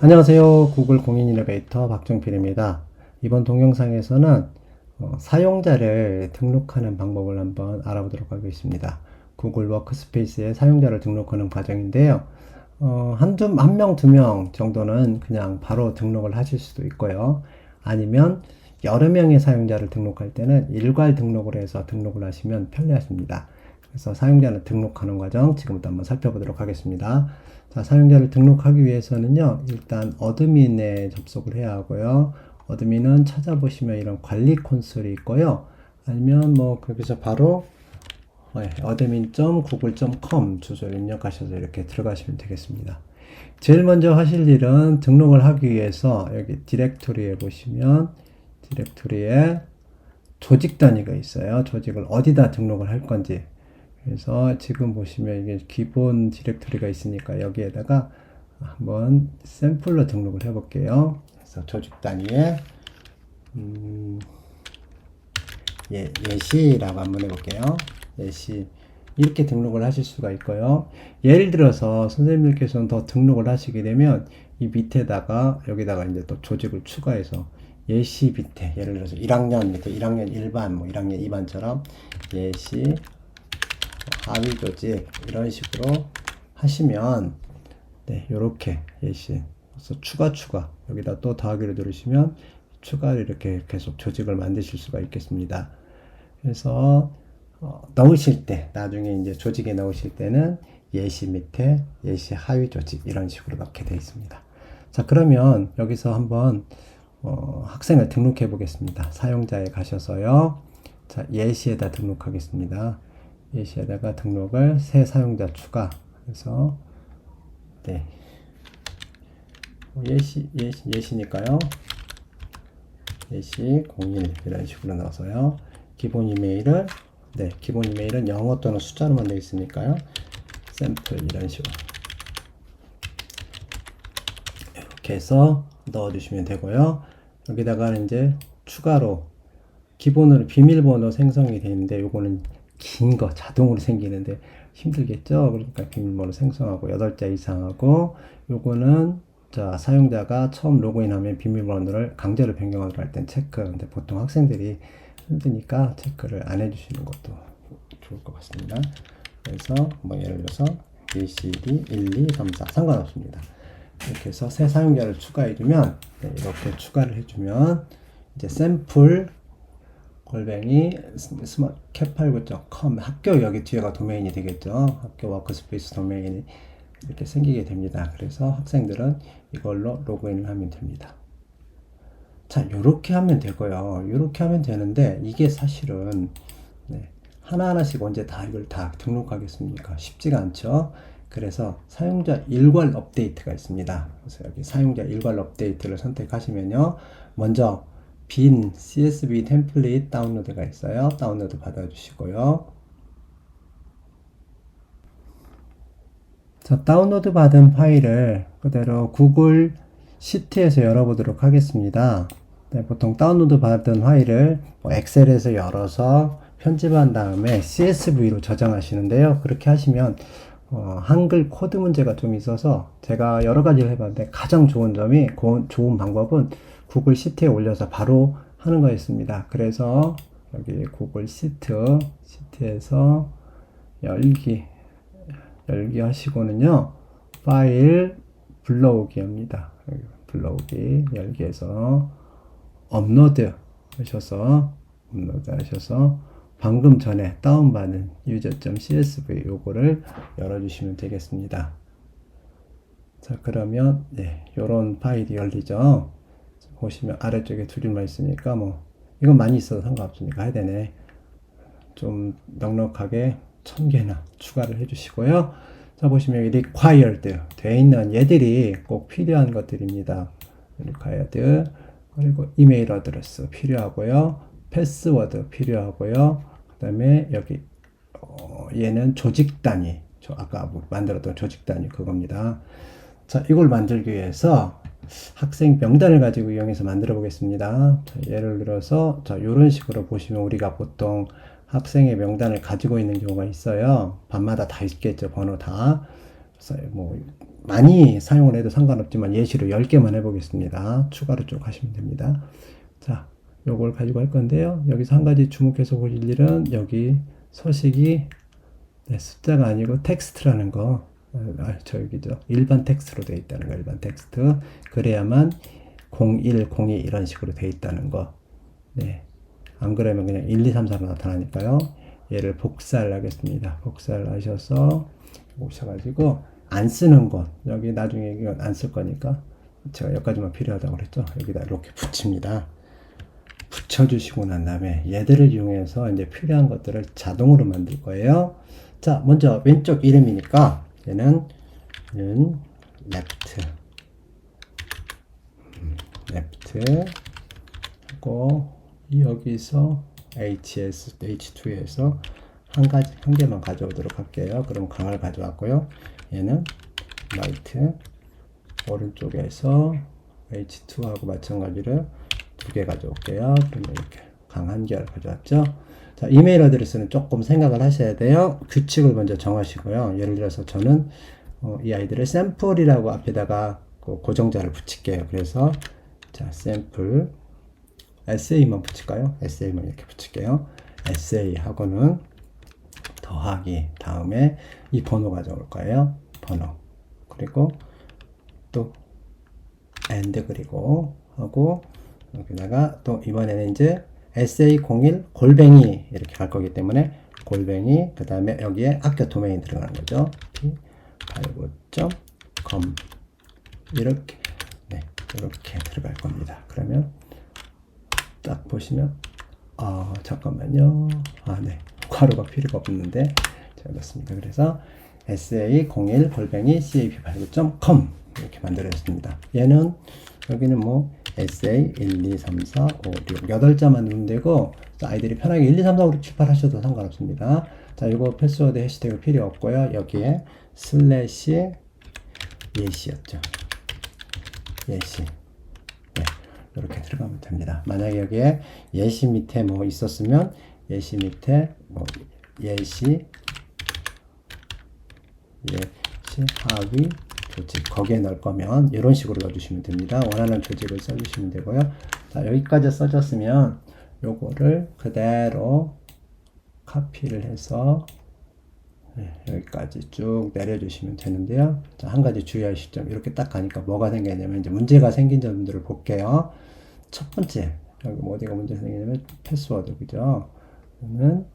안녕하세요. 구글 공인 인노베이터 박정필입니다. 이번 동영상에서는 사용자를 등록하는 방법을 한번 알아보도록 하겠습니다. 구글 워크스페이스에 사용자를 등록하는 과정인데요. 한 명, 두 명 정도는 그냥 바로 등록을 하실 수도 있고요. 아니면 여러 명의 사용자를 등록할 때는 일괄 등록을 해서 등록을 하시면 편리하십니다. 그래서 사용자를 등록하는 과정 지금부터 한번 살펴보도록 하겠습니다. 자, 사용자를 등록하기 위해서는요, 일단 어드민에 접속을 해야 하고요. 어드민은 찾아보시면 이런 관리 콘솔이 있고요. 아니면 뭐 거기서 바로 admin.google.com 주소를 입력하셔서 이렇게 들어가시면 되겠습니다. 제일 먼저 하실 일은 등록을 하기 위해서 여기 디렉토리에 보시면 디렉토리에 조직 단위가 있어요. 조직을 어디다 등록을 할 건지. 그래서 지금 보시면 이게 기본 디렉토리가 있으니까 여기에다가 한번 샘플로 등록을 해 볼게요. 그래서 조직 단위에 예시라고 한번 해볼게요. 예시 이렇게 등록을 하실 수가 있고요. 예를 들어서 선생님들께서는 더 등록을 하시게 되면 이 밑에다가 여기다가 이제 또 조직을 추가해서 예시 밑에 예를 들어서 1학년 밑에 1학년 1반 뭐 1학년 2반처럼 예시 하위 조직 이런 식으로 하시면 네, 요렇게 예시 그래서 추가 여기다 또 더하기를 누르시면 추가를 이렇게 계속 조직을 만드실 수가 있겠습니다. 그래서 넣으실 때 나중에 이제 조직에 넣으실 때는 예시 밑에 예시 하위 조직 이런 식으로 넣게 되어 있습니다. 자, 그러면 여기서 한번 학생을 등록해 보겠습니다. 사용자에 가셔서요. 자, 예시에다 등록하겠습니다. 예시에다가 등록을 새 사용자 추가 해서 네. 예시니까요. 예시 01 이런 식으로 넣어서요. 기본 이메일은 네, 기본 이메일은 영어 또는 숫자로만 되어 있으니까요. 샘플 이런 식으로 이렇게 해서 넣어주시면 되고요. 여기다가 이제 추가로 기본으로 비밀번호 생성이 되는데 요거는 긴 거 자동으로 생기는데 힘들겠죠. 그러니까 비밀번호 생성하고 8자 이상하고 요거는 자 사용자가 처음 로그인하면 비밀번호를 강제로 변경하기로 할 땐 체크. 근데 보통 학생들이 힘드니까 체크를 안 해주시는 것도 좋을 것 같습니다. 그래서 뭐 예를 들어서 ACD 1, 2, 3, 4 상관없습니다. 이렇게 해서 새 사용자를 추가해주면 네, 이렇게 추가를 해주면 이제 샘플 골뱅이 cat89.com 학교 여기 뒤에가 도메인이 되겠죠. 학교 워크스페이스 도메인이 이렇게 생기게 됩니다. 그래서 학생들은 이걸로 로그인을 하면 됩니다. 자, 이렇게 하면 되고요. 이렇게 하면 되는데 이게 사실은 네, 하나하나씩 언제 다 이걸 다 등록하겠습니까? 쉽지가 않죠. 그래서 사용자 일괄 업데이트가 있습니다. 그래서 여기 사용자 일괄 업데이트를 선택하시면요. 먼저 빈 CSV 템플릿 다운로드가 있어요. 다운로드 받아주시고요. 자, 다운로드 받은 파일을 그대로 구글 시트에서 열어보도록 하겠습니다. 네, 보통 다운로드 받은 파일을 뭐 엑셀에서 열어서 편집한 다음에 CSV로 저장하시는데요. 그렇게 하시면 한글 코드 문제가 좀 있어서 제가 여러 가지를 해봤는데 가장 좋은 점이 좋은 방법은 구글 시트에 올려서 바로 하는 거였습니다. 그래서 여기 구글 시트에서 열기 하시고는요. 파일 불러오기 합니다. 불러오기 열기해서 업로드 하셔서 방금 전에 다운받은 user.csv 요거를 열어주시면 되겠습니다. 자, 그러면 네, 요런 파일이 열리죠. 보시면 아래쪽에 줄임말 있으니까 뭐 이건 많이 있어도 상관없으니까 해야 되네. 좀 넉넉하게 1000개나 추가를 해주시고요. 자, 보시면 여기 required 돼 있는 얘들이 꼭 필요한 것들입니다. required 그리고 이메일 어드레스 필요하고요. 패스워드 필요하고요. 그 다음에 여기 얘는 조직 단위 아까 만들었던 조직 단위 그겁니다. 자, 이걸 만들기 위해서 학생 명단을 가지고 이용해서 만들어 보겠습니다. 자, 예를 들어서 자, 이런 식으로 보시면 우리가 보통 학생의 명단을 가지고 있는 경우가 있어요. 반마다 다 있겠죠. 번호 다. 그래서 뭐 많이 사용을 해도 상관없지만 예시로 10개만 해보겠습니다. 추가로 쭉 하시면 됩니다. 자, 요걸 가지고 할 건데요. 여기서 한 가지 주목해서 보실 일은 여기 서식이 네, 숫자가 아니고 텍스트라는 거. 저기죠. 일반 텍스트로 되어 있다는 거. 일반 텍스트. 그래야만 01, 02 이런 식으로 되어 있다는 거. 네. 안 그러면 그냥 1, 2, 3, 4로 나타나니까요. 얘를 복사를 하겠습니다. 복사를 하셔서 오셔가지고 안 쓰는 것. 여기 나중에 이건 안 쓸 거니까 제가 여기까지만 필요하다고 그랬죠. 여기다 이렇게 붙입니다. 붙여주시고 난 다음에 얘들을 이용해서 이제 필요한 것들을 자동으로 만들 거예요. 자, 먼저 왼쪽 이름이니까 얘는 left 하고 여기서 H2에서 한 개만 가져오도록 할게요. 그럼 강을 가져왔고요. 얘는 right 오른쪽에서 H2하고 마찬가지로 2개 가져올게요. 그러면 이렇게 강 한 개를 가져왔죠. 자, 이메일 어드레스는 조금 생각을 하셔야 돼요. 규칙을 먼저 정하시고요. 예를 들어서 저는 이 아이들을 샘플이라고 앞에다가 고정자를 붙일게요. 그래서 자, 샘플 SA만 붙일까요? SA만 이렇게 붙일게요. SA하고는 더하기 다음에 이 번호 가져올 거예요. 번호 그리고 또 and 그리고 하고 여기다가 또 이번에는 이제 SA01 골뱅이 이렇게 갈 거기 때문에 골뱅이 그 다음에 여기에 학교 도메인 들어가는 거죠. t89.com 이렇게 네 이렇게 들어갈 겁니다. 그러면 딱 보시면 잠깐만요. 네 괄호가 필요가 없는데 잘 봤습니다. 그래서 SA01 골뱅이 cap89.com 이렇게 만들어졌습니다. 얘는 여기는 뭐 SA 1, 2, 3, 4, 5, 6 8자만 넣으면 되고 아이들이 편하게 1, 2, 3, 4, 5, 6, 7, 8 하셔도 상관없습니다. 자, 이거 패스워드 해시태그 필요 없고요. 여기에 슬래시 예시였죠. 예시. 네, 이렇게 들어가면 됩니다. 만약에 여기에 예시 밑에 뭐 있었으면 예시 밑에 뭐 예시 하위 조직 거기에 넣을 거면 이런 식으로 넣어주시면 됩니다. 원하는 조직을 써주시면 되고요. 자, 여기까지 써졌으면 요거를 그대로 카피를 해서 여기까지 쭉 내려주시면 되는데요. 자, 한 가지 주의하실 점 이렇게 딱 가니까 뭐가 생기냐면 이제 문제가 생긴 점들을 볼게요. 첫 번째 여기 뭐 어디가 문제가 생기냐면 패스워드 그죠? 그러면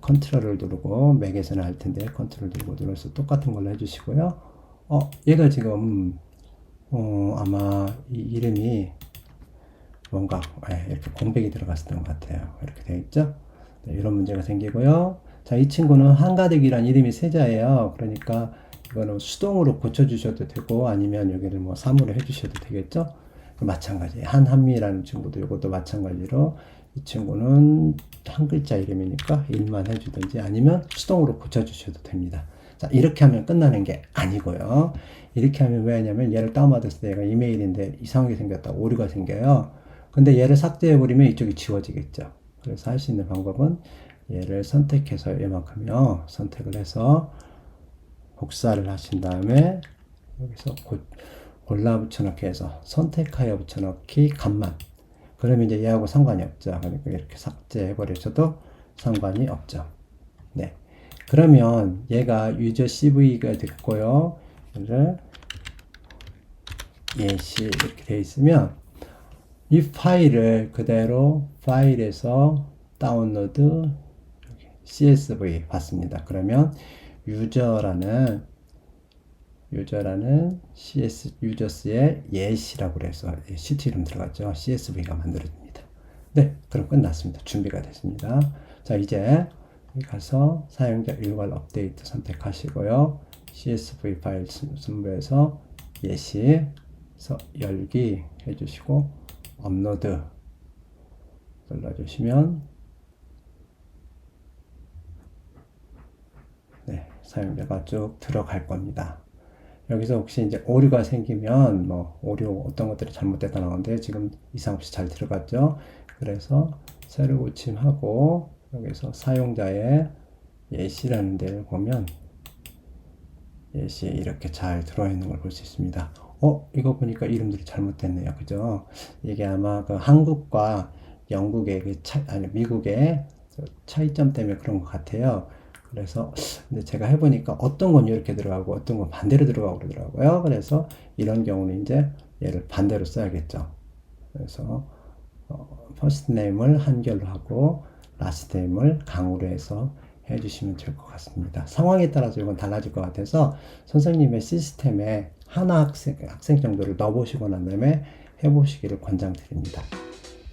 컨트롤을 누르고 맥에서는 할 텐데 컨트롤 누르고 눌러서 똑같은 걸로 해주시고요. 얘가 지금 아마 이 이름이 뭔가 이렇게 공백이 들어갔었던 것 같아요. 이렇게 되어 있죠. 네, 이런 문제가 생기고요. 자, 이 친구는 한가득이란 이름이 세자예요. 그러니까 이거는 수동으로 고쳐주셔도 되고 아니면 여기를 뭐 3으로 해주셔도 되겠죠. 마찬가지 한한미라는 친구도 이것도 마찬가지로 이 친구는 한 글자 이름이니까 1만 해주든지 아니면 수동으로 고쳐주셔도 됩니다. 자, 이렇게 하면 끝나는 게 아니고요. 이렇게 하면 왜 하냐면 얘를 다운받았을 때 얘가 이메일인데 이상하게 생겼다. 오류가 생겨요. 근데 얘를 삭제해버리면 이쪽이 지워지겠죠. 그래서 할 수 있는 방법은 얘를 선택해서 얘만큼요. 선택을 해서 복사를 하신 다음에 여기서 골라 붙여넣기 해서 선택하여 붙여넣기 값만 그러면 이제 얘하고 상관이 없죠. 그러니까 이렇게 삭제해버리셔도 상관이 없죠. 네. 그러면 얘가 유저 CV가 됐고요. 얘를 예시 이렇게 되어 있으면 이 파일을 그대로 파일에서 다운로드 CSV 받습니다. 그러면 유저라는 유저스의 예시라고 그래서 시트 이름 들어갔죠. CSV가 만들어집니다. 네, 그럼 끝났습니다. 준비가 됐습니다. 자, 이제 여기 가서 사용자 일괄 업데이트 선택하시고요. CSV 파일 선부에서 예시에서 열기 해주시고 업로드 눌러주시면 네, 사용자가 쭉 들어갈 겁니다. 여기서 혹시 이제 오류가 생기면 뭐 오류 어떤 것들이 잘못됐다 나오는데 지금 이상 없이 잘 들어갔죠. 그래서 새로 고침하고 여기서 사용자의 예시라는 데를 보면 예시 이렇게 잘 들어와 있는 걸 볼 수 있습니다. 이거 보니까 이름들이 잘못됐네요. 그죠? 이게 아마 그 한국과 영국의 아니, 미국의 차이점 때문에 그런 것 같아요. 그래서, 근데 제가 해보니까 어떤 건 이렇게 들어가고 어떤 건 반대로 들어가고 그러더라고요. 그래서 이런 경우는 이제 얘를 반대로 써야겠죠. 그래서, first name을 한결로 하고, last name을 강으로 해서 해주시면 될 것 같습니다. 상황에 따라서 이건 달라질 것 같아서 선생님의 시스템에 하나 학생 정도를 넣어보시고 난 다음에 해보시기를 권장드립니다.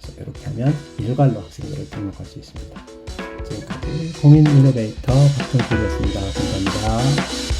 그래서 이렇게 하면 일괄로 학생들을 등록할 수 있습니다. 지금까지 공인 인노베이터 박정수였습니다. 감사합니다.